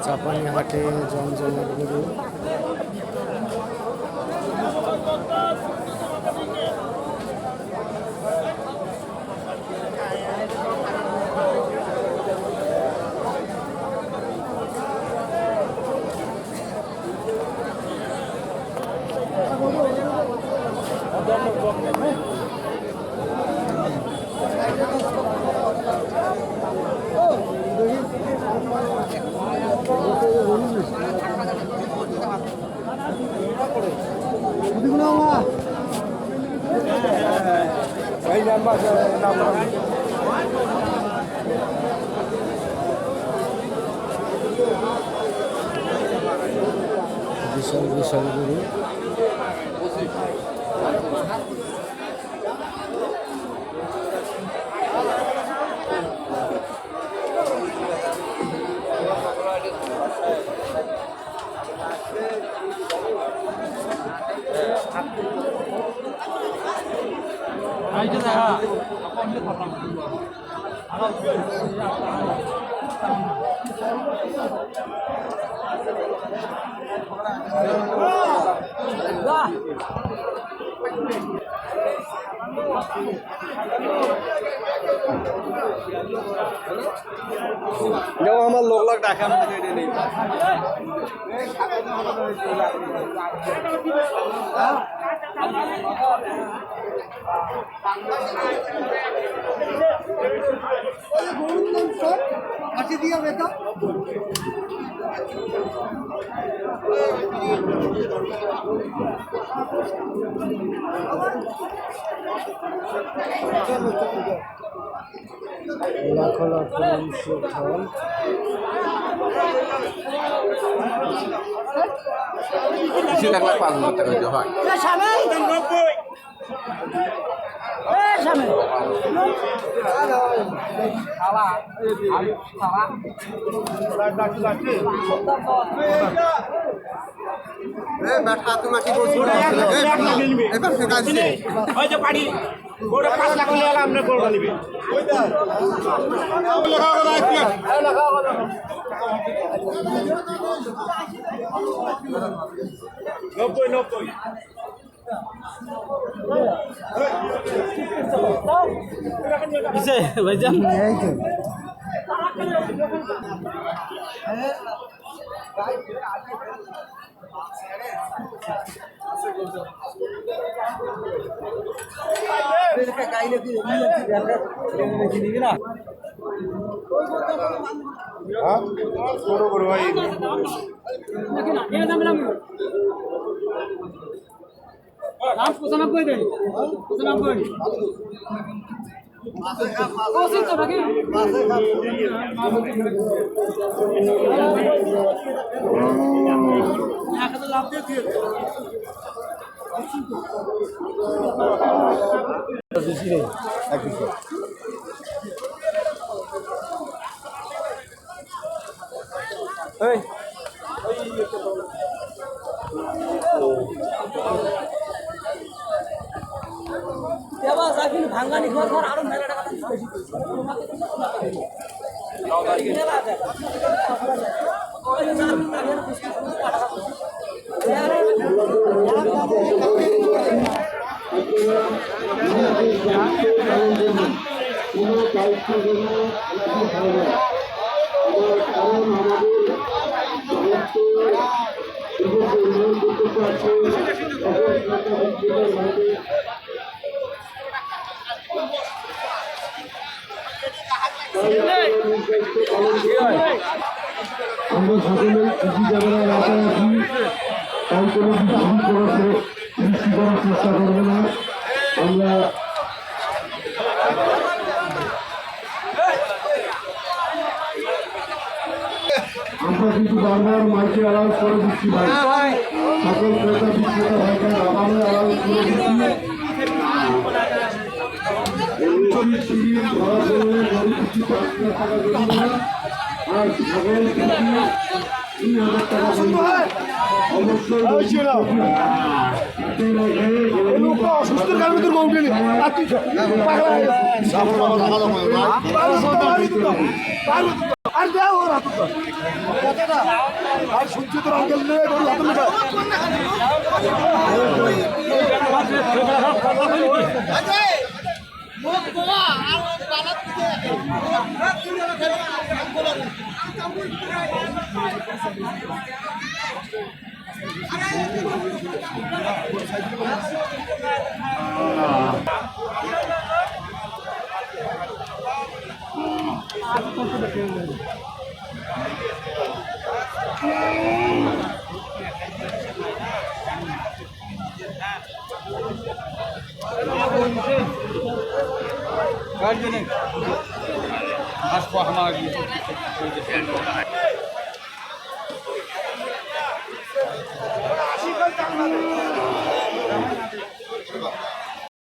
চাপানি হাটে জমজমের গরু। বিশাল বিশাল গরু। আমার লোক ডাকে নেই দিয়ে বেটা লাখো লাখো মানুষের ঢল। ভাইজান ভাঙ্গানি ঘর আরো মেলা টাকা আমরা সকলে কৃষি যারা এলাকায় আছি তাই কোনো বৃষ্টি করার চেষ্টা করবো না। আমরা কিন্তু বারবার মাইকে অ্যালাউন্স করে দিচ্ছি ভাই, সকল ক্রেতা বিক্রেতা ভাইকে আবারও অ্যালাউন্স করে দিচ্ছি। আর সকল অবশ্যই আর দেও ওর হাতে তো কতটা আর শুনছি তোর আঙ্কেল নেই ওর হাতে লেখা Aspa hamaga